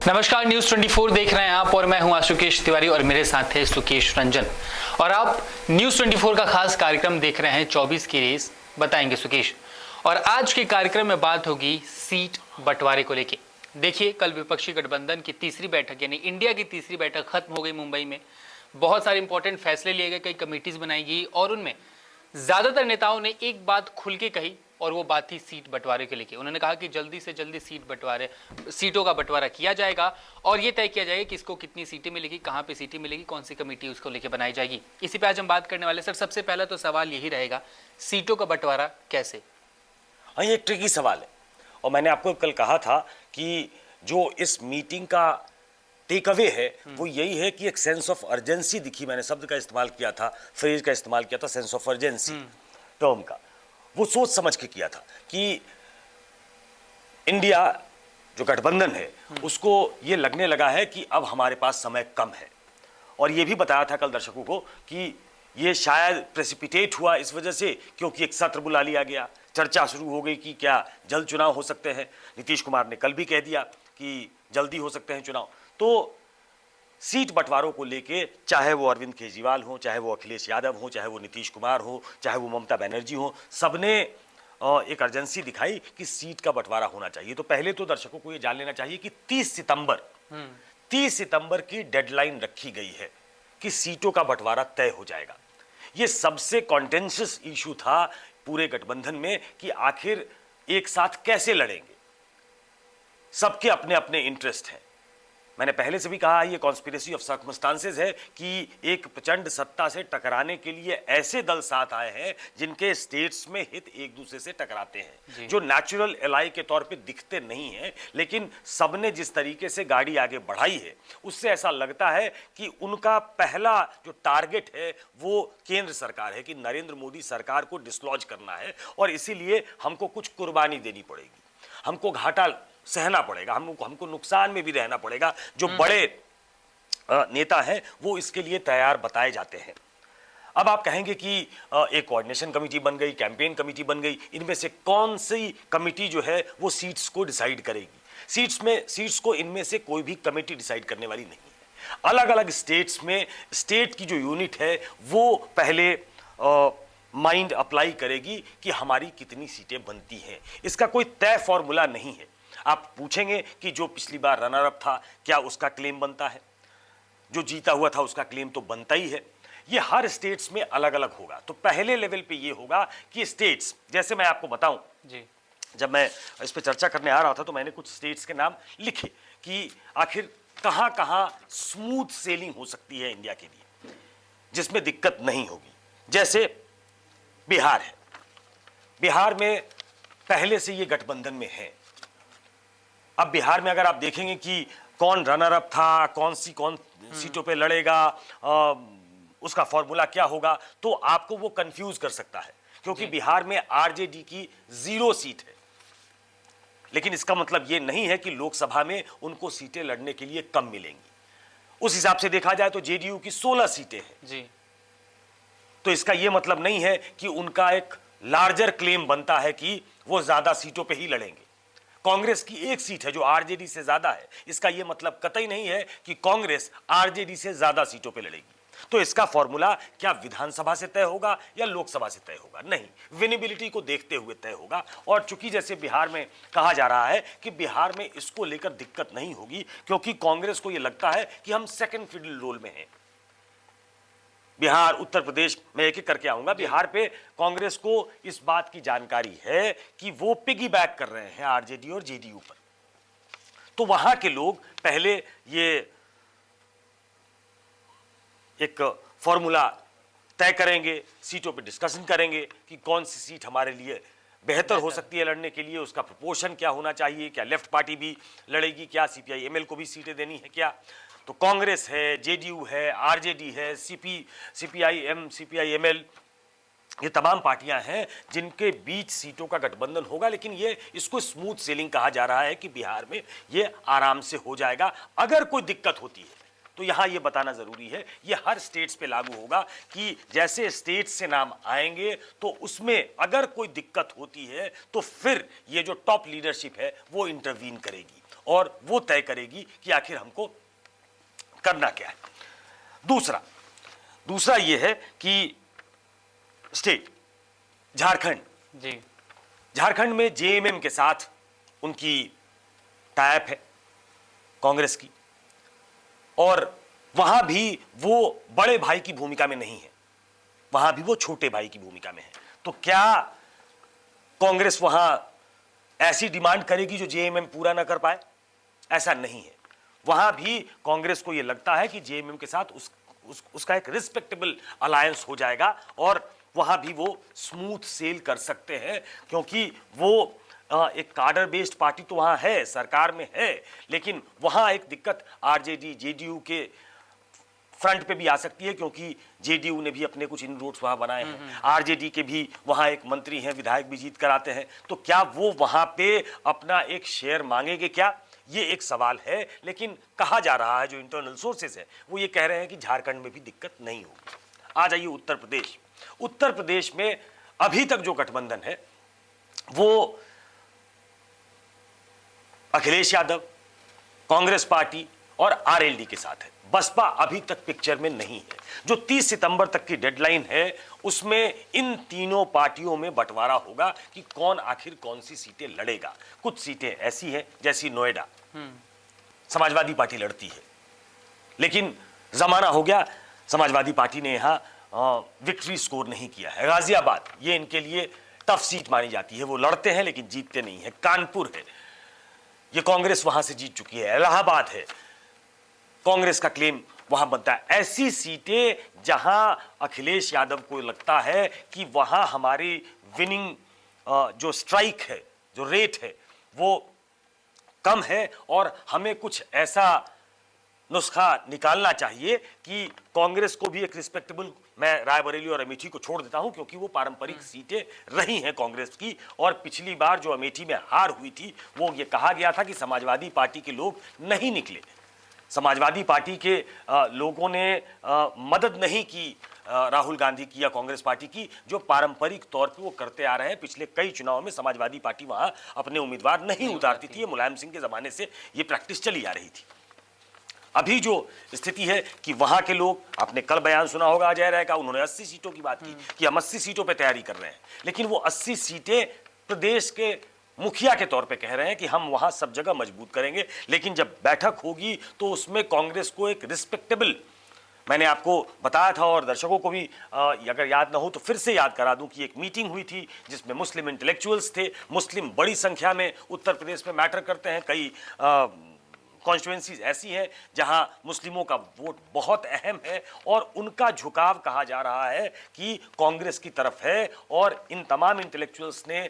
नमस्कार, न्यूज 24 देख रहे हैं आप और मैं हूं आशुकेश तिवारी और मेरे साथ है सुकेश रंजन। और आप न्यूज 24 का खास कार्यक्रम देख रहे हैं 24 की रेस बताएंगे सुकेश। और आज के कार्यक्रम में बात होगी सीट बंटवारे को लेके। देखिए, कल विपक्षी गठबंधन की तीसरी बैठक यानी इंडिया की तीसरी बैठक खत्म हो गई मुंबई में। बहुत सारे इंपॉर्टेंट फैसले लिए गए, कई कमेटीज बनाई गई और उनमें ज्यादातर नेताओं ने एक बात खुल के कही और वो बात थी सीट बंटवारे के लेके। उन्होंने कहा कि जल्दी से जल्दी सीटों का बंटवारा किया जाएगा और ये तय किया जाएगा कि इसको कितनी सीटें मिलेगी, कहां पे सीटें मिलेगी, कौन सी कमेटी उसको लेके बनाई जाएगी। इसी पे आज हम बात करने वाले। सर, सबसे पहला तो सवाल यही रहेगा, सीटों का बंटवारा कैसे? हाँ, ये एक ट्रिकी सवाल है और मैंने आपको कल कहा था कि जो इस मीटिंग का टेक अवे है वो यही है कि एक सेंस ऑफ अर्जेंसी दिखी। मैंने शब्द का इस्तेमाल किया था, फ्रेज का इस्तेमाल किया था, सेंस ऑफ अर्जेंसी टर्म का। वो सोच समझ के किया था कि इंडिया जो गठबंधन है उसको ये लगने लगा है कि अब हमारे पास समय कम है। और ये भी बताया था कल दर्शकों को कि ये शायद प्रेसिपिटेट हुआ इस वजह से क्योंकि एक सत्र बुला लिया गया, चर्चा शुरू हो गई कि क्या जल्द चुनाव हो सकते हैं। नीतीश कुमार ने कल भी कह दिया कि जल्दी हो सकते हैं चुनाव। तो सीट बंटवारों को लेके चाहे वो अरविंद केजरीवाल हो, चाहे वो अखिलेश यादव हो, चाहे वो नीतीश कुमार हो, चाहे वो ममता बनर्जी हो, सबने एक अर्जेंसी दिखाई कि सीट का बंटवारा होना चाहिए। तो पहले तो दर्शकों को ये जान लेना चाहिए कि 30 सितंबर की डेडलाइन रखी गई है कि सीटों का बंटवारा तय हो जाएगा। ये सबसे कॉन्टेंशियस इशू था पूरे गठबंधन में कि आखिर एक साथ कैसे लड़ेंगे। सबके अपने अपने इंटरेस्ट हैं। मैंने पहले से भी कहा, ये कॉन्स्पिरेसी ऑफ सर्कमस्टांसेस है कि एक प्रचंड सत्ता से टकराने के लिए ऐसे दल साथ आए हैं जिनके स्टेट्स में हित एक दूसरे से टकराते हैं, जो नेचुरल एलाई के तौर पे दिखते नहीं हैं, लेकिन सबने जिस तरीके से गाड़ी आगे बढ़ाई है उससे ऐसा लगता है कि उनका पहला जो टारगेट है वो केंद्र सरकार है, कि नरेंद्र मोदी सरकार को डिसलॉज करना है और इसीलिए हमको कुछ कुर्बानी देनी पड़ेगी, हमको घाटा सहना पड़ेगा, हमको नुकसान में भी रहना पड़ेगा। जो बड़े नेता हैं वो इसके लिए तैयार बताए जाते हैं। अब आप कहेंगे कि एक कोऑर्डिनेशन कमेटी बन गई, कैंपेन कमेटी बन गई, इनमें से कौन सी कमेटी जो है वो सीट्स को डिसाइड करेगी? सीट्स को इनमें से कोई भी कमेटी डिसाइड करने वाली नहीं है। अलग अलग स्टेट्स में स्टेट की जो यूनिट है वो पहले माइंड अप्लाई करेगी कि हमारी कितनी सीटें बनती हैं। इसका कोई तय फॉर्मूला नहीं है। आप पूछेंगे कि जो पिछली बार रनर अप था क्या उसका क्लेम बनता है? जो जीता हुआ था उसका क्लेम तो बनता ही है। ये हर स्टेट्स में अलग अलग होगा। तो पहले लेवल पे ये होगा कि स्टेट्स, जैसे मैं आपको बताऊं जी, जब मैं इस पे चर्चा करने आ रहा था तो मैंने कुछ स्टेट्स के नाम लिखे कि आखिर कहां कहां स्मूथ सेलिंग हो सकती है इंडिया के लिए, जिसमें दिक्कत नहीं होगी। जैसे बिहार है। बिहार में पहले से ये गठबंधन में है। अब बिहार में अगर आप देखेंगे कि कौन रनर अप था, कौन सीटों पे लड़ेगा, उसका फॉर्मूला क्या होगा, तो आपको वो कंफ्यूज कर सकता है, क्योंकि बिहार में आरजेडी की 0 सीट है। लेकिन इसका मतलब ये नहीं है कि लोकसभा में उनको सीटें लड़ने के लिए कम मिलेंगी। उस हिसाब से देखा जाए तो जेडीयू की 16 सीटें हैं जी। तो इसका यह मतलब नहीं है कि उनका एक लार्जर क्लेम बनता है कि वो ज्यादा सीटों पे ही लड़ेंगे। कांग्रेस की 1 सीट है जो आरजेडी से ज्यादा है। इसका यह मतलब कतई नहीं है कि कांग्रेस आरजेडी से ज्यादा सीटों पे लड़ेगी। तो इसका फॉर्मूला क्या विधानसभा से तय होगा या लोकसभा से तय होगा? नहीं, विनेबिलिटी को देखते हुए तय होगा। और चूंकि जैसे बिहार में कहा जा रहा है कि बिहार में इसको लेकर दिक्कत नहीं होगी, क्योंकि कांग्रेस को यह लगता है कि हम सेकेंड फिडल रोल में हैं। बिहार, उत्तर प्रदेश, मैं एक एक करके आऊंगा। बिहार पे कांग्रेस को इस बात की जानकारी है कि वो पिगी बैक कर रहे हैं आरजेडी और जेडीयू पर। तो वहां के लोग पहले ये एक फॉर्मूला तय करेंगे, सीटों पे डिस्कशन करेंगे कि कौन सी सीट हमारे लिए बेहतर हो सकती है लड़ने के लिए, उसका प्रोपोर्शन क्या होना चाहिए, क्या लेफ्ट पार्टी भी लड़ेगी, क्या सीपीआई एमएल को भी सीटें देनी है क्या। तो कांग्रेस है, जेडीयू है, आरजेडी है, सीपीआईएम, सीपीआईएमएल, ये तमाम पार्टियां हैं जिनके बीच सीटों का गठबंधन होगा। लेकिन ये इसको स्मूथ सेलिंग कहा जा रहा है कि बिहार में ये आराम से हो जाएगा। अगर कोई दिक्कत होती है तो यहां यह बताना जरूरी है, यह हर स्टेट्स पे लागू होगा कि जैसे स्टेट्स से नाम आएंगे तो उसमें अगर कोई दिक्कत होती है तो फिर ये जो टॉप लीडरशिप है वो इंटरवीन करेगी और वो तय करेगी कि आखिर हमको करना क्या है। दूसरा यह है कि स्टेट झारखंड में जेएमएम के साथ उनकी टाइप है कांग्रेस की, और वहां भी वो बड़े भाई की भूमिका में नहीं है, वहां भी वो छोटे भाई की भूमिका में है। तो क्या कांग्रेस वहां ऐसी डिमांड करेगी जो जेएमएम पूरा ना कर पाए? ऐसा नहीं है। वहां भी कांग्रेस को यह लगता है कि जेएमएम के साथ उसका एक रिस्पेक्टेबल अलायंस हो जाएगा और वहां भी वो स्मूथ सेल कर सकते हैं, क्योंकि वो एक कार्डर बेस्ड पार्टी तो वहां है, सरकार में है, लेकिन वहां एक दिक्कत आरजेडी जेडीयू के फ्रंट पे भी आ सकती है, क्योंकि जेडीयू ने भी अपने कुछ इनरोड्स वहां बनाए हैं, आरजेडी के भी वहां एक मंत्री हैं, विधायक भी जीत कर आते हैं, तो क्या वो वहां पे अपना एक शेयर मांगेंगे क्या? ये एक सवाल है। लेकिन कहा जा रहा है, जो इंटरनल सोर्सेस है वो ये कह रहे हैं कि झारखंड में भी दिक्कत नहीं होगी। आ जाइए उत्तर प्रदेश में अभी तक जो गठबंधन है वो अखिलेश यादव, कांग्रेस पार्टी और आरएलडी के साथ है। बसपा अभी तक पिक्चर में नहीं है। जो 30 सितंबर तक की डेडलाइन है उसमें इन तीनों पार्टियों में बंटवारा होगा कि कौन आखिर कौन सी सीटें लड़ेगा। कुछ सीटें ऐसी हैं जैसी नोएडा समाजवादी पार्टी लड़ती है, लेकिन जमाना हो गया, समाजवादी पार्टी ने यहां विक्ट्री स्कोर नहीं किया है। गाजियाबाद ये इनके लिए टफ सीट मानी जाती है, वो लड़ते हैं लेकिन जीतते नहीं है। कानपुर है, ये कांग्रेस वहां से जीत चुकी है। इलाहाबाद है, कांग्रेस का क्लेम वहां बनता है। ऐसी सीटें जहां अखिलेश यादव को लगता है कि वहां हमारी विनिंग जो स्ट्राइक है, जो रेट है वो कम है और हमें कुछ ऐसा नुस्खा निकालना चाहिए कि कांग्रेस को भी एक रिस्पेक्टेबल, मैं रायबरेली और अमेठी को छोड़ देता हूं क्योंकि वो पारंपरिक सीटें रही हैं कांग्रेस की, और पिछली बार जो अमेठी में हार हुई थी वो ये कहा गया था कि समाजवादी पार्टी के लोग नहीं निकले, समाजवादी पार्टी के लोगों ने मदद नहीं की राहुल गांधी की या कांग्रेस पार्टी की, जो पारंपरिक तौर पे वो करते आ रहे हैं। पिछले कई चुनावों में समाजवादी पार्टी वहां अपने उम्मीदवार नहीं उतारती थी, ये मुलायम सिंह के जमाने से ये प्रैक्टिस चली आ रही थी। अभी जो स्थिति है कि वहां के लोग, आपने कल बयान सुना होगा अजय राय का, उन्होंने 80 सीटों की बात की कि हम 80 सीटों पे तैयारी कर रहे हैं, लेकिन वो 80 सीटें प्रदेश के मुखिया के तौर पे कह रहे हैं कि हम वहां सब जगह मजबूत करेंगे, लेकिन जब बैठक होगी तो उसमें कांग्रेस को एक रिस्पेक्टेबल, मैंने आपको बताया था और दर्शकों को भी अगर याद ना हो तो फिर से याद करा दूं कि एक मीटिंग हुई थी जिसमें मुस्लिम इंटेलेक्चुअल्स थे। मुस्लिम बड़ी संख्या में उत्तर प्रदेश में मैटर करते हैं। कई कॉन्स्टिट्यूएंसीज ऐसी हैं जहां मुस्लिमों का वोट बहुत अहम है और उनका झुकाव कहा जा रहा है कि कांग्रेस की तरफ है, और इन तमाम इंटेलेक्चुअल्स ने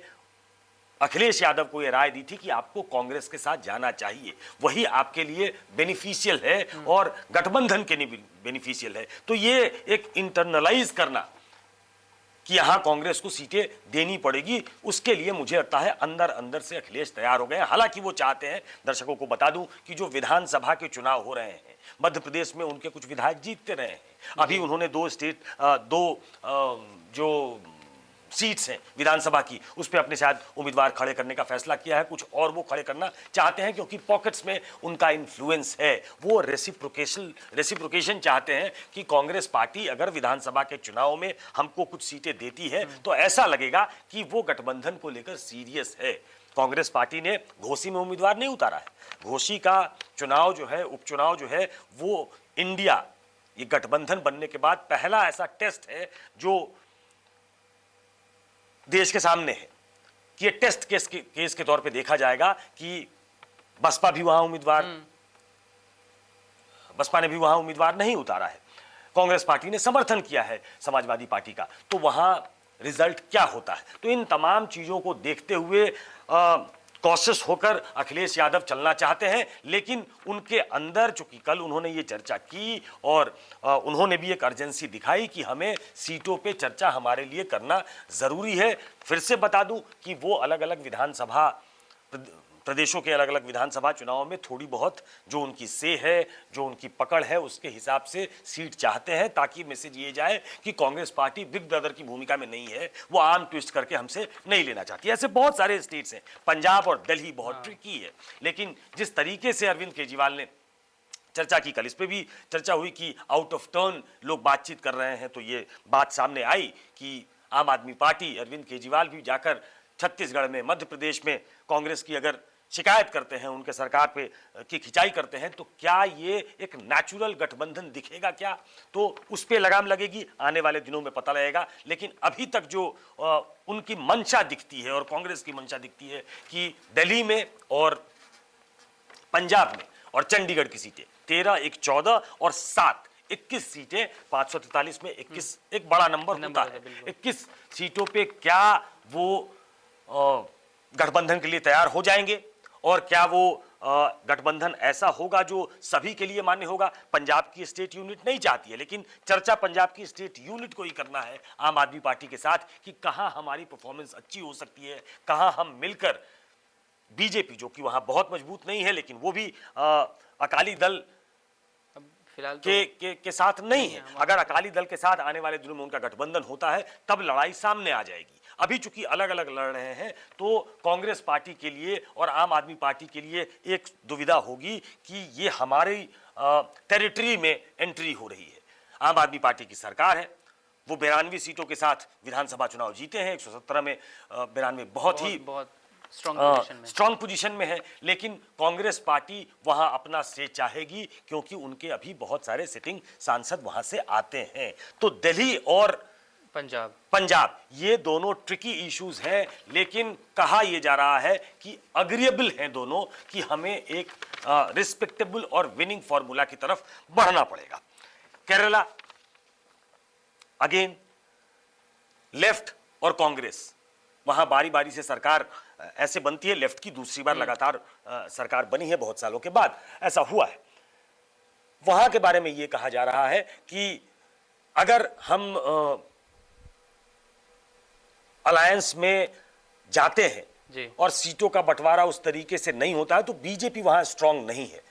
अखिलेश यादव को यह राय दी थी कि आपको कांग्रेस के साथ जाना चाहिए, वही आपके लिए बेनिफिशियल है और गठबंधन के लिए बेनिफिशियल है। तो ये एक इंटरनलाइज करना कि यहां कांग्रेस को सीटें देनी पड़ेगी, उसके लिए मुझे लगता है अंदर अंदर से अखिलेश तैयार हो गए हैं। हालांकि वो चाहते हैं, दर्शकों को बता दूं कि जो विधानसभा के चुनाव हो रहे हैं मध्य प्रदेश में, उनके कुछ विधायक जीतते रहे हैं। अभी उन्होंने दो जो सीट्स हैं विधानसभा की, उस पर अपने शायद उम्मीदवार खड़े करने का फैसला किया है, कुछ और वो खड़े करना चाहते हैं क्योंकि पॉकेट्स में उनका इन्फ्लुएंस है। वो रेसिप्रोकेशन चाहते हैं कि कांग्रेस पार्टी अगर विधानसभा के चुनाव में हमको कुछ सीटें देती है तो ऐसा लगेगा कि वो गठबंधन को लेकर सीरियस है। कांग्रेस पार्टी ने घोसी में उम्मीदवार नहीं उतारा है। घोसी का चुनाव जो है, उपचुनाव जो है, वो इंडिया, ये गठबंधन बनने के बाद पहला ऐसा टेस्ट है जो देश के सामने है कि ये टेस्ट केस के तौर पे देखा जाएगा कि बसपा ने भी वहां उम्मीदवार नहीं उतारा है, कांग्रेस पार्टी ने समर्थन किया है समाजवादी पार्टी का, तो वहां रिजल्ट क्या होता है। तो इन तमाम चीजों को देखते हुए कॉशियस होकर अखिलेश यादव चलना चाहते हैं, लेकिन उनके अंदर, चूंकि कल उन्होंने ये चर्चा की और उन्होंने भी एक अर्जेंसी दिखाई कि हमें सीटों पे चर्चा हमारे लिए करना जरूरी है। फिर से बता दूं कि वो अलग अलग विधानसभा प्रदेशों के अलग अलग विधानसभा चुनाव में थोड़ी बहुत जो उनकी से है, जो उनकी पकड़ है, उसके हिसाब से सीट चाहते हैं, ताकि मैसेज ये जाए कि कांग्रेस पार्टी बिग ब्रदर की भूमिका में नहीं है, वो आर्म ट्विस्ट करके हमसे नहीं लेना चाहती। ऐसे बहुत सारे स्टेट्स हैं, पंजाब और दिल्ली बहुत ट्रिकी है। लेकिन जिस तरीके से अरविंद केजरीवाल ने चर्चा की, कल इस पे भी चर्चा हुई कि आउट ऑफ टर्न लोग बातचीत कर रहे हैं, तो ये बात सामने आई कि आम आदमी पार्टी, अरविंद केजरीवाल भी जाकर छत्तीसगढ़ में, मध्य प्रदेश में कांग्रेस की अगर शिकायत करते हैं, उनके सरकार पे की खिंचाई करते हैं, तो क्या ये एक नेचुरल गठबंधन दिखेगा क्या? तो उस पे लगाम लगेगी, आने वाले दिनों में पता लगेगा। लेकिन अभी तक जो उनकी मंशा दिखती है और कांग्रेस की मंशा दिखती है कि दिल्ली में और पंजाब में और चंडीगढ़ की सीटें 13, एक 14 और 7, 21 सीटें, 543 में 21 एक बड़ा नंबर होता है। 21 सीटों पे क्या वो गठबंधन के लिए तैयार हो जाएंगे, और क्या वो गठबंधन ऐसा होगा जो सभी के लिए मान्य होगा? पंजाब की स्टेट यूनिट नहीं चाहती है, लेकिन चर्चा पंजाब की स्टेट यूनिट को ही करना है आम आदमी पार्टी के साथ कि कहां हमारी परफॉर्मेंस अच्छी हो सकती है, कहां हम मिलकर बीजेपी, जो कि वहां बहुत मजबूत नहीं है, लेकिन वो भी अकाली दल फिलहाल के साथ नहीं है। अगर अकाली दल के साथ आने वाले दिनों में उनका गठबंधन होता है, तब लड़ाई सामने आ जाएगी। अभी चूंकि अलग अलग लड़ रहे हैं, तो कांग्रेस पार्टी के लिए और आम आदमी पार्टी के लिए एक दुविधा होगी कि ये हमारी टेरिटरी में एंट्री हो रही है। आम आदमी पार्टी की सरकार है, वो 92 सीटों के साथ विधानसभा चुनाव जीते हैं, 117 में 92 बहुत ही स्ट्रॉन्ग पोजीशन में है। लेकिन कांग्रेस पार्टी वहां अपना स्टे चाहेगी, क्योंकि उनके अभी बहुत सारे सिटिंग सांसद वहां से आते हैं। तो दिल्ली और पंजाब ये दोनों ट्रिकी इश्यूज हैं, लेकिन कहा यह जा रहा है कि अग्रीएबल हैं दोनों, कि हमें एक रिस्पेक्टेबल और विनिंग फॉर्मूला की तरफ बढ़ना पड़ेगा। केरला अगेन लेफ्ट और कांग्रेस, वहां बारी बारी से सरकार ऐसे बनती है, लेफ्ट की दूसरी बार लगातार सरकार बनी है बहुत सालों के बाद, ऐसा हुआ है। वहां के बारे में यह कहा जा रहा है कि अगर हम अलायंस में जाते हैं और सीटों का बंटवारा उस तरीके से नहीं होता है, तो बीजेपी वहां स्ट्रांग नहीं है।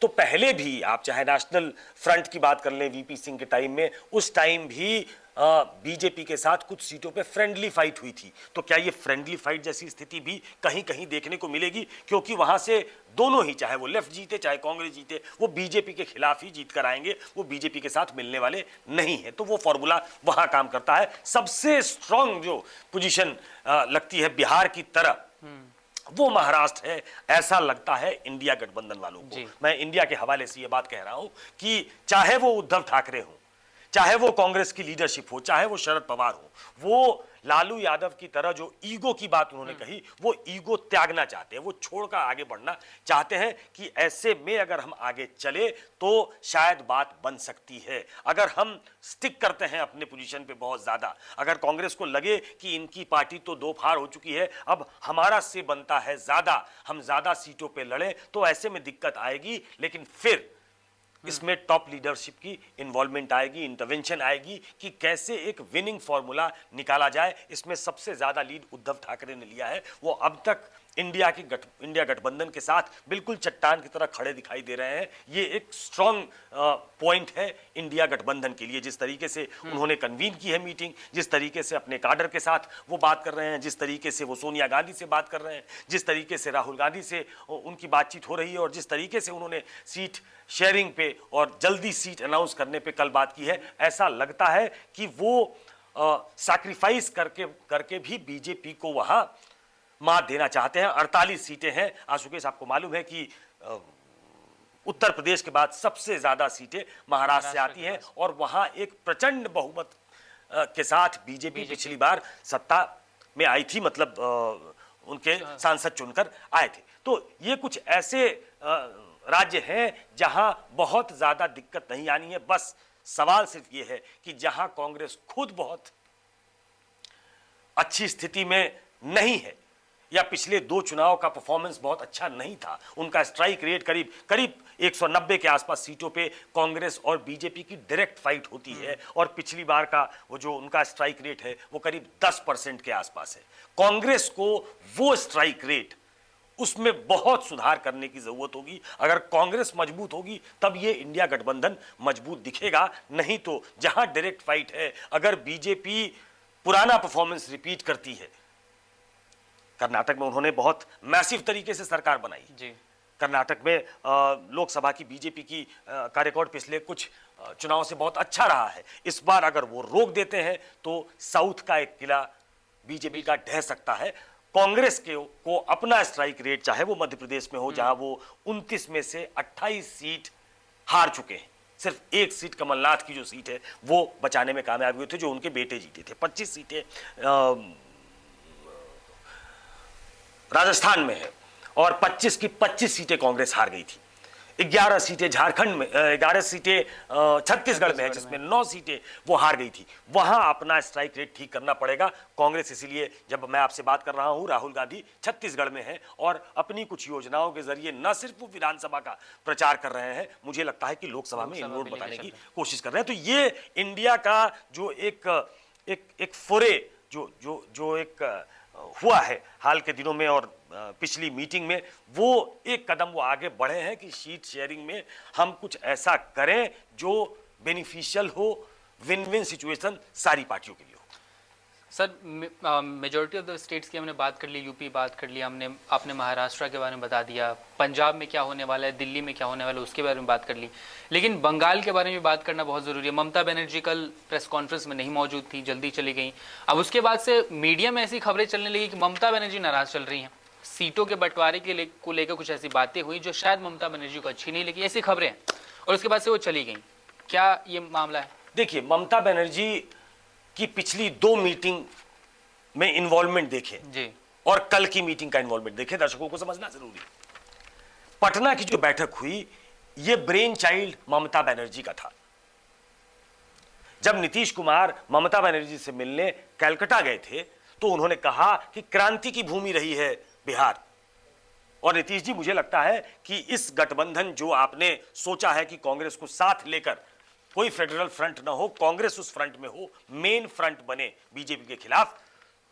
तो पहले भी आप चाहे नेशनल फ्रंट की बात कर लें, वीपी सिंह के टाइम में, उस टाइम भी बीजेपी के साथ कुछ सीटों पे फ्रेंडली फाइट हुई थी। तो क्या ये फ्रेंडली फाइट जैसी स्थिति भी कहीं कहीं देखने को मिलेगी? क्योंकि वहां से दोनों ही, चाहे वो लेफ्ट जीते चाहे कांग्रेस जीते, वो बीजेपी के खिलाफ ही जीत कर आएंगे, वो बीजेपी के साथ मिलने वाले नहीं है। तो वो फॉर्मूला वहां काम करता है। सबसे स्ट्रांग जो पोजीशन लगती है बिहार की तरह, वो महाराष्ट्र है, ऐसा लगता है इंडिया गठबंधन वालों को। मैं इंडिया के हवाले से ये बात कह रहा हूं कि चाहे वो उद्धव ठाकरे हो, चाहे वो कांग्रेस की लीडरशिप हो, चाहे वो शरद पवार हो, वो लालू यादव की तरह जो ईगो की बात उन्होंने कही, वो ईगो त्यागना चाहते हैं, वो छोड़कर आगे बढ़ना चाहते हैं कि ऐसे में अगर हम आगे चले तो शायद बात बन सकती है। अगर हम स्टिक करते हैं अपने पोजीशन पे बहुत ज्यादा, अगर कांग्रेस को लगे कि इनकी पार्टी तो दो फाड़ हो चुकी है, अब हमारा से बनता है ज्यादा, हम ज्यादा सीटों पे लड़ें, तो ऐसे में दिक्कत आएगी। लेकिन फिर इसमें टॉप लीडरशिप की इन्वॉल्वमेंट आएगी, इंटरवेंशन आएगी कि कैसे एक विनिंग फॉर्मूला निकाला जाए। इसमें सबसे ज्यादा लीड उद्धव ठाकरे ने लिया है। वो अब तक इंडिया गठबंधन के साथ बिल्कुल चट्टान की तरह खड़े दिखाई दे रहे हैं। ये एक स्ट्रॉन्ग पॉइंट है इंडिया गठबंधन के लिए। जिस तरीके से उन्होंने कन्वीन की है मीटिंग, जिस तरीके से अपने काडर के साथ वो बात कर रहे हैं, जिस तरीके से वो सोनिया गांधी से बात कर रहे हैं, जिस तरीके से राहुल गांधी से उनकी बातचीत हो रही है, और जिस तरीके से उन्होंने सीट शेयरिंग पे और जल्दी सीट अनाउंस करने पे कल बात की है, ऐसा लगता है कि वो सैक्रिफाइस करके भी बीजेपी को वहां मात देना चाहते हैं। 48 सीटें हैं। आशुकेश, आपको मालूम है कि उत्तर प्रदेश के बाद सबसे ज्यादा सीटें महाराष्ट्र से आती हैं, और वहां एक प्रचंड बहुमत के साथ बीजेपी पिछली बार सत्ता में आई थी, मतलब उनके सांसद चुनकर आए थे। तो ये कुछ ऐसे राज्य हैं जहां बहुत ज्यादा दिक्कत नहीं आनी है। बस सवाल सिर्फ ये है कि जहां कांग्रेस खुद बहुत अच्छी स्थिति में नहीं है, या पिछले दो चुनाव का परफॉर्मेंस बहुत अच्छा नहीं था, उनका स्ट्राइक रेट करीब 190 के आसपास सीटों पे कांग्रेस और बीजेपी की डायरेक्ट फाइट होती है, और पिछली बार का वो जो उनका स्ट्राइक रेट है वो करीब 10% के आसपास है। कांग्रेस को वो स्ट्राइक रेट उसमें बहुत सुधार करने की जरूरत होगी। अगर कांग्रेस मजबूत होगी तब ये इंडिया गठबंधन मजबूत दिखेगा, नहीं तो जहां डायरेक्ट फाइट है, अगर बीजेपी पुराना परफॉर्मेंस रिपीट करती है, कर्नाटक में उन्होंने बहुत मैसिव तरीके से सरकार बनाई जी। कर्नाटक में लोकसभा की बीजेपी की का रिकॉर्ड पिछले कुछ चुनाव से बहुत अच्छा रहा है। इस बार अगर वो रोक देते हैं तो साउथ का एक किला बीजेपी का ढह सकता है। कांग्रेस को अपना स्ट्राइक रेट, चाहे वो मध्य प्रदेश में हो जहां वो 29 में से 28 सीट हार चुके हैं, सिर्फ एक सीट कमलनाथ की जो सीट है वो बचाने में कामयाब हुए थे, जो उनके बेटे जीते थे। 25 सीटें राजस्थान में है और 25 की 25 सीटें कांग्रेस हार गई थी। 11 सीटें झारखंड में, 11 सीटें छत्तीसगढ़ में है, जिसमें 9 सीटें वो हार गई थी। वहां अपना स्ट्राइक रेट ठीक करना पड़ेगा कांग्रेस। इसीलिए जब मैं आपसे बात कर रहा हूं, राहुल गांधी छत्तीसगढ़ में है और अपनी कुछ योजनाओं के जरिए न सिर्फ वो विधानसभा का प्रचार कर रहे हैं, मुझे लगता है कि लोकसभा में इनवोट बताने की कोशिश कर रहे हैं। तो ये इंडिया का जो एक फोरे जो एक हुआ है हाल के दिनों में और पिछली मीटिंग में, वो एक कदम वो आगे बढ़े हैं कि सीट शेयरिंग में हम कुछ ऐसा करें जो बेनिफिशियल हो, विन विन सिचुएशन सारी पार्टियों के लिए हो। Sir, majority of the states की हमने बात कर ली, यूपी बात कर लिया हमने, आपने महाराष्ट्र के बारे में बता दिया, पंजाब में क्या होने वाला है, दिल्ली में क्या होने वाला है उसके बारे में बात कर ली, लेकिन बंगाल के बारे में बात करना बहुत ज़रूरी है। ममता बनर्जी कल प्रेस कॉन्फ्रेंस में नहीं मौजूद थी, जल्दी चली गई। अब उसके बाद से मीडिया में ऐसी खबरें चलने लगी कि ममता बनर्जी नाराज़ चल रही हैं, सीटों के बंटवारे को लेकर कुछ ऐसी बातें हुई जो शायद ममता बनर्जी को अच्छी नहीं लगी, ऐसी खबरें हैं, और उसके बाद से वो चली गई। क्या ये मामला है? देखिए, ममता बनर्जी की पिछली 2 मीटिंग में इन्वॉल्वमेंट देखें जी, और कल की मीटिंग का इन्वॉल्वमेंट देखें, दर्शकों को समझना जरूरी है। पटना की जो बैठक हुई, यह ब्रेन चाइल्ड ममता बनर्जी का था। जब नीतीश कुमार ममता बनर्जी से मिलने कलकत्ता गए थे तो उन्होंने कहा कि क्रांति की भूमि रही है बिहार, और नीतीश जी, मुझे लगता है कि इस गठबंधन जो आपने सोचा है कि कांग्रेस को साथ लेकर कोई फेडरल फ्रंट ना हो, कांग्रेस उस फ्रंट में हो, मेन फ्रंट बने बीजेपी के खिलाफ,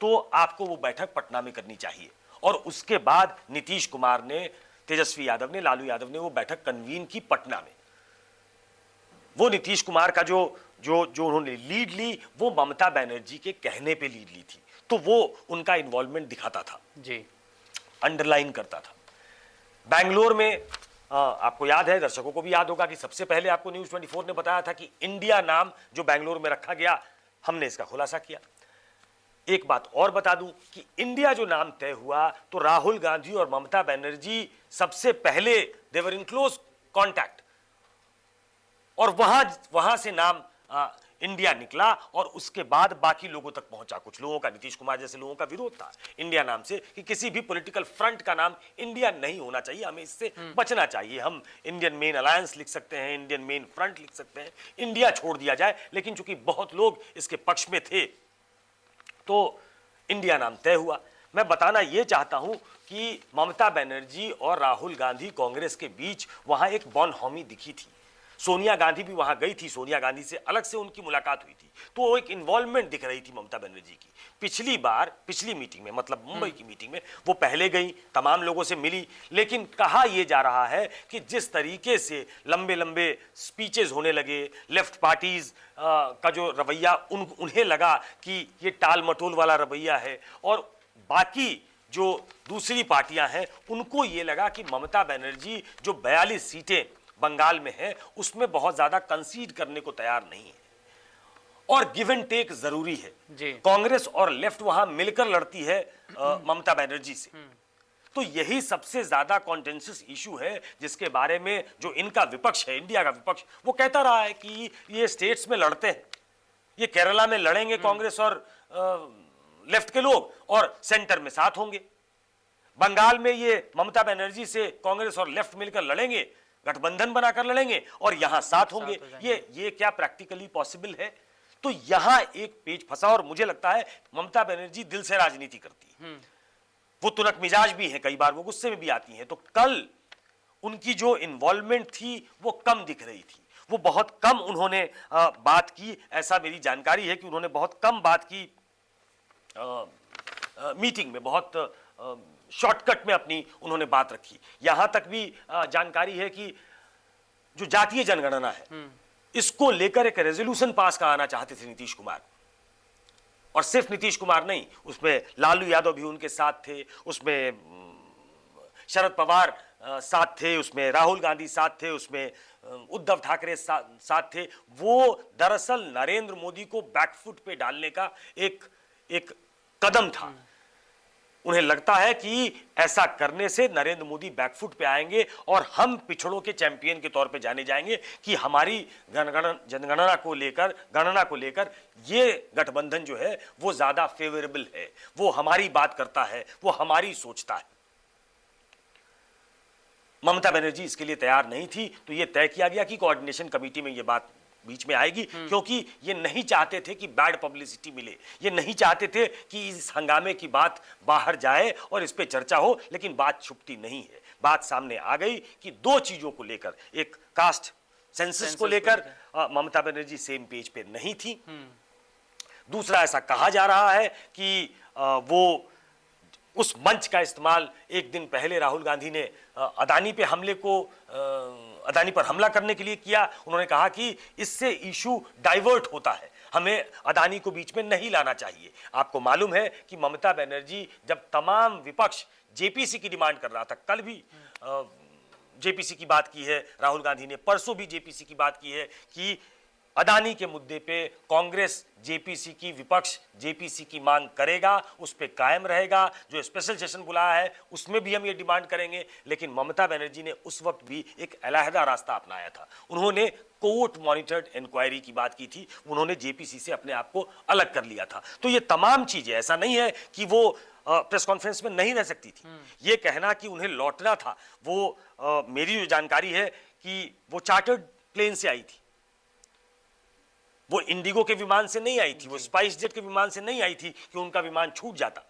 तो आपको वो बैठक पटना में करनी चाहिए। और उसके बाद नीतीश कुमार ने, तेजस्वी यादव ने, लालू यादव ने वो बैठक कन्वीन की पटना में। वो नीतीश कुमार का जो उन्होंने लीड ली, वो ममता बनर्जी के कहने पे लीड ली थी, तो वो उनका इन्वॉल्वमेंट दिखाता था जी, अंडरलाइन करता था। बैंगलोर में आपको याद है, दर्शकों को भी याद होगा कि सबसे पहले आपको न्यूज़ 24 ने बताया था कि इंडिया नाम जो बैंगलोर में रखा गया, हमने इसका खुलासा किया। एक बात और बता दूं कि इंडिया जो नाम तय हुआ, तो राहुल गांधी और ममता बनर्जी सबसे पहले दे वर इन क्लोज कॉन्टैक्ट, और वहां से नाम इंडिया निकला और उसके बाद बाकी लोगों तक पहुंचा। कुछ लोगों का, नीतीश कुमार जैसे लोगों का विरोध था इंडिया नाम से, कि किसी भी पॉलिटिकल फ्रंट का नाम इंडिया नहीं होना चाहिए, हमें इससे बचना चाहिए। हम इंडियन मेन अलायंस लिख सकते हैं, इंडियन मेन फ्रंट लिख सकते हैं, इंडिया छोड़ दिया जाए। लेकिन चूंकि बहुत लोग इसके पक्ष में थे तो इंडिया नाम तय हुआ। मैं बताना यह चाहता हूं कि ममता बनर्जी और राहुल गांधी कांग्रेस के बीच वहां एक बॉनहॉमी दिखी थी। सोनिया गांधी भी वहां गई थी, सोनिया गांधी से अलग से उनकी मुलाकात हुई थी, तो वो एक इन्वॉल्वमेंट दिख रही थी ममता बनर्जी की। पिछली मीटिंग में, मतलब मुंबई की मीटिंग में, वो पहले गई, तमाम लोगों से मिली, लेकिन कहा यह जा रहा है कि जिस तरीके से लंबे लंबे स्पीचेस होने लगे, लेफ्ट पार्टीज का जो रवैया उन्हें लगा कि ये टाल मटोल वाला रवैया है, और बाकी जो दूसरी पार्टियां हैं उनको ये लगा कि ममता बनर्जी जो 42 सीटें बंगाल में है उसमें बहुत ज्यादा कंसीड करने को तैयार नहीं है, और गिव एंड टेक जरूरी है जी। कांग्रेस और लेफ्ट वहां मिलकर लड़ती है ममता बनर्जी से, तो यही सबसे ज्यादा कॉन्टेंशियस इशू है जिसके बारे में जो इनका विपक्ष है, इंडिया का विपक्ष, वो कहता रहा है कि ये स्टेट्स में लड़ते हैं, ये केरला में लड़ेंगे कांग्रेस और लेफ्ट के लोग और सेंटर में साथ होंगे, बंगाल में ये ममता बनर्जी से कांग्रेस और लेफ्ट मिलकर लड़ेंगे, गठबंधन बनाकर लड़ेंगे और यहां साथ होंगे। ये क्या प्रैक्टिकली पॉसिबल है? तो यहां एक पेच फंसा, और मुझे लगता है ममता बनर्जी दिल से राजनीति करती है, वो तुनक मिजाज भी है, कई बार वो गुस्से में भी आती हैं, तो कल उनकी जो इन्वॉल्वमेंट थी वो कम दिख रही थी, वो बहुत कम उन्होंने बात की। ऐसा मेरी जानकारी है कि उन्होंने बहुत कम बात की मीटिंग में बहुत शॉर्टकट में अपनी उन्होंने बात रखी। यहां तक भी जानकारी है कि जो जातीय जनगणना है इसको लेकर एक रेजोल्यूशन पास कराना चाहते थे नीतीश कुमार, और सिर्फ नीतीश कुमार नहीं, उसमें लालू यादव भी उनके साथ थे, उसमें शरद पवार साथ थे, उसमें राहुल गांधी साथ थे, उसमें उद्धव ठाकरे साथ थे। वो दरअसल नरेंद्र मोदी को बैकफुट पे डालने का एक कदम था। उन्हें लगता है कि ऐसा करने से नरेंद्र मोदी बैकफुट पे आएंगे और हम पिछड़ों के चैंपियन के तौर पे जाने जाएंगे, कि हमारी जनगणना को लेकर, गणना को लेकर ये गठबंधन जो है वो ज्यादा फेवरेबल है, वो हमारी बात करता है, वो हमारी सोचता है। ममता बनर्जी इसके लिए तैयार नहीं थी, तो यह तय किया गया कि कोऑर्डिनेशन कमेटी में यह बात बीच में आएगी, क्योंकि ये नहीं चाहते थे कि बैड पब्लिसिटी मिले, ये नहीं चाहते थे कि इस हंगामे की बात बाहर जाए और इस पे चर्चा हो। लेकिन बात छुपती नहीं है, बात सामने आ गई कि दो चीजों को लेकर, एक कास्ट सेंसस को लेकर ममता बनर्जी सेम पेज पे नहीं थी, दूसरा ऐसा कहा जा रहा है कि वो उस मंच का इस्तेमाल एक दिन पहले राहुल गांधी ने अदानी पर हमला करने के लिए किया। उन्होंने कहा कि इससे इशू डाइवर्ट होता है, हमें अदानी को बीच में नहीं लाना चाहिए। आपको मालूम है कि ममता बनर्जी जब तमाम विपक्ष जेपीसी की डिमांड कर रहा था, कल भी जेपीसी की बात की है राहुल गांधी ने, परसों भी जेपीसी की बात की है कि अदानी के मुद्दे पे कांग्रेस जेपीसी की, विपक्ष जेपीसी की मांग करेगा, उस पे कायम रहेगा। जो स्पेशल सेशन बुलाया है उसमें भी हम ये डिमांड करेंगे। लेकिन ममता बनर्जी ने उस वक्त भी एक अलहदा रास्ता अपनाया था, उन्होंने कोर्ट मॉनिटर्ड इंक्वायरी की बात की थी, उन्होंने जेपीसी से अपने आप को अलग कर लिया था। तो ये तमाम चीजें, ऐसा नहीं है कि वो प्रेस कॉन्फ्रेंस में नहीं रह सकती थी, ये कहना कि उन्हें लौटना था, वो मेरी जो जानकारी है कि वो चार्टर्ड प्लेन से आई थी, वो इंडिगो के विमान से नहीं आई थी, वो स्पाइस जेट के विमान से नहीं आई थी कि उनका विमान छूट जाता।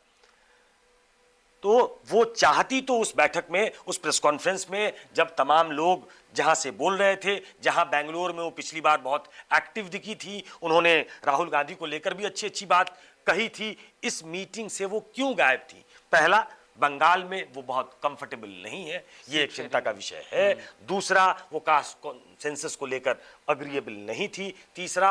तो वो चाहती तो उस बैठक में, उस प्रेस कॉन्फ्रेंस में, जब तमाम लोग जहां से बोल रहे थे, जहां बेंगलोर में वो पिछली बार बहुत एक्टिव दिखी थी, उन्होंने राहुल गांधी को लेकर भी अच्छी अच्छी बात कही थी, इस मीटिंग से वो क्यों गायब थी? पहला, बंगाल में वो बहुत कंफर्टेबल नहीं है, ये एक चिंता का विषय है। दूसरा, वो कास्ट सेंसस को लेकर अग्रीएबल नहीं थी। तीसरा,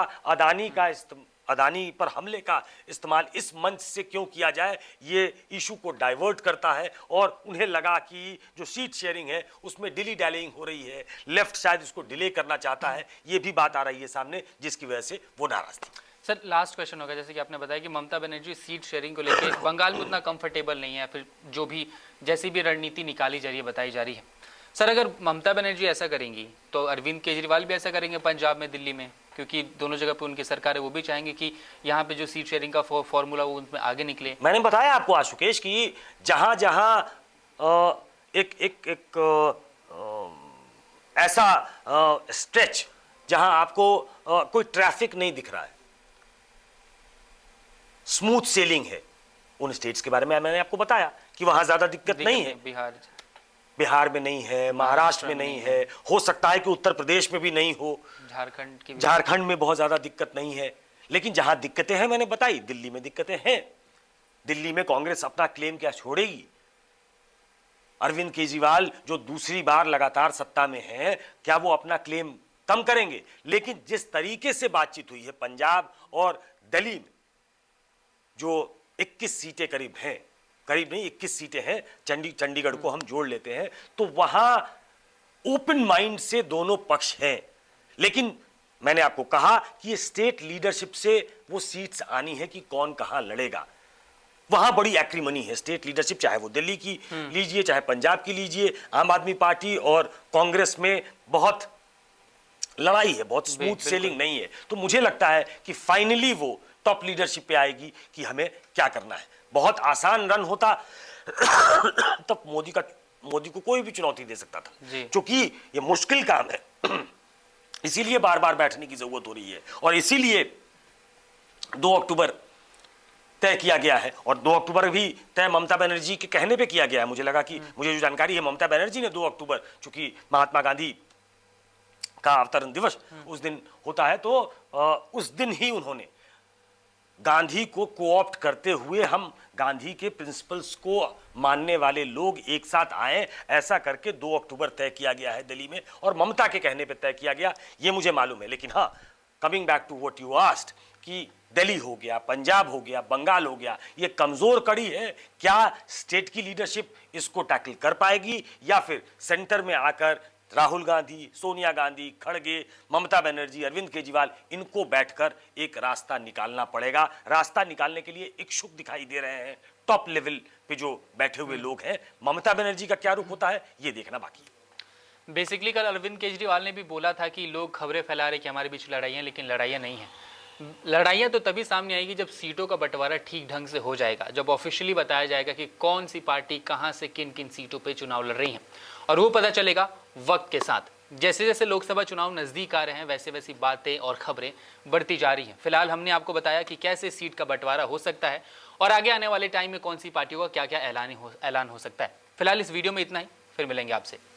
अदानी पर हमले का इस्तेमाल इस मंच से क्यों किया जाए, ये इशू को डाइवर्ट करता है। और उन्हें लगा कि जो सीट शेयरिंग है उसमें डिली डैलिंग हो रही है, लेफ्ट शायद इसको डिले करना चाहता है, ये भी बात आ रही है सामने, जिसकी वजह से वो नाराज थी। सर, लास्ट क्वेश्चन होगा, जैसे कि आपने बताया कि ममता बनर्जी सीट शेयरिंग को लेकर बंगाल में उतना कंफर्टेबल नहीं है, फिर जो भी जैसी भी रणनीति निकाली जा रही है, बताई जा रही है। सर, अगर ममता बनर्जी ऐसा करेंगी तो अरविंद केजरीवाल भी ऐसा करेंगे पंजाब में, दिल्ली में, क्योंकि दोनों जगह पे उनकी सरकार है, वो भी चाहेंगे कि यहाँ पे जो सीट शेयरिंग का फॉर्मूला वो उनमें आगे निकले। मैंने बताया आपको आशुकेश कि जहां जहां ऐसा स्ट्रेच जहां आपको कोई ट्रैफिक नहीं दिख रहा है, स्मूथ सेलिंग है, उन स्टेट्स के बारे में मैंने आपको बताया कि वहां ज्यादा दिक्कत नहीं है। बिहार में नहीं है, महाराष्ट्र में नहीं है, हो सकता है कि उत्तर प्रदेश में भी नहीं हो, झारखंड में बहुत ज्यादा दिक्कत नहीं है। लेकिन जहां दिक्कतें हैं मैंने बताई, दिल्ली में दिक्कतें हैं। दिल्ली में कांग्रेस अपना क्लेम क्या छोड़ेगी? अरविंद केजरीवाल जो दूसरी बार लगातार सत्ता में है, क्या वो अपना क्लेम कम करेंगे? लेकिन जिस तरीके से बातचीत हुई है पंजाब और दिल्ली में, जो 21 सीटें करीब हैं, करीब नहीं 21 सीटें हैं, चंडीगढ़ को हम जोड़ लेते हैं, तो वहां ओपन माइंड से दोनों पक्ष हैं। लेकिन मैंने आपको कहा कि स्टेट लीडरशिप से वो सीट्स आनी है कि कौन कहां लड़ेगा, वहां बड़ी एक्रीमनी है। स्टेट लीडरशिप चाहे वो दिल्ली की लीजिए, चाहे पंजाब की लीजिए, आम आदमी पार्टी और कांग्रेस में बहुत लड़ाई है, बहुत स्मूथ सेलिंग नहीं है। तो मुझे लगता है कि फाइनली वो टॉप लीडरशिप पे आएगी कि हमें क्या करना है। बहुत आसान रन होता तब मोदी को कोई भी चुनौती दे सकता था, क्योंकि ये मुश्किल काम है, इसीलिए बार बार बैठने की जरूरत हो रही है। और इसीलिए 2 अक्टूबर तय किया गया है, और 2 अक्टूबर भी तय ममता बनर्जी के कहने पे किया गया है। मुझे लगा कि मुझे जो जानकारी है, ममता बनर्जी ने 2 अक्टूबर, चूंकि महात्मा गांधी का अवतरण दिवस उस दिन होता है, तो उस दिन ही उन्होंने गांधी को कोऑप्ट करते हुए हम गांधी के प्रिंसिपल्स को मानने वाले लोग एक साथ आए, ऐसा करके 2 अक्टूबर तय किया गया है दिल्ली में, और ममता के कहने पे तय किया गया, ये मुझे मालूम है। लेकिन हाँ, coming back to what you asked कि दिल्ली हो गया, पंजाब हो गया, बंगाल हो गया, ये कमजोर कड़ी है, क्या स्टेट की लीडरशिप इसको टैकल कर पाएगी, या फिर सेंटर में आकर राहुल गांधी, सोनिया गांधी, खड़गे, ममता बनर्जी, अरविंद केजरीवाल, इनको बैठकर एक रास्ता निकालना पड़ेगा। रास्ता निकालने के लिए इच्छुक दिखाई दे रहे हैं टॉप लेवल पे जो बैठे हुए लोग हैं। ममता बनर्जी का क्या रुख होता है, ये देखना बाकी है। बेसिकली कल अरविंद केजरीवाल ने भी बोला था कि लोग खबरें फैला रहे कि हमारे बीच लड़ाइयाँ, लेकिन लड़ाइयाँ नहीं हैं। लड़ाइयाँ तो तभी सामने आएगी जब सीटों का बंटवारा ठीक ढंग से हो जाएगा, जब ऑफिशियली बताया जाएगा कि कौन सी पार्टी कहां से किन किन सीटों पे चुनाव लड़ रही है, और वो पता चलेगा वक्त के साथ। जैसे जैसे लोकसभा चुनाव नजदीक आ रहे हैं, वैसे वैसी बातें और खबरें बढ़ती जा रही हैं। फिलहाल हमने आपको बताया कि कैसे सीट का बंटवारा हो सकता है और आगे आने वाले टाइम में कौन सी पार्टियों का क्या क्या ऐलान हो सकता है। फिलहाल इस वीडियो में इतना ही, फिर मिलेंगे आपसे।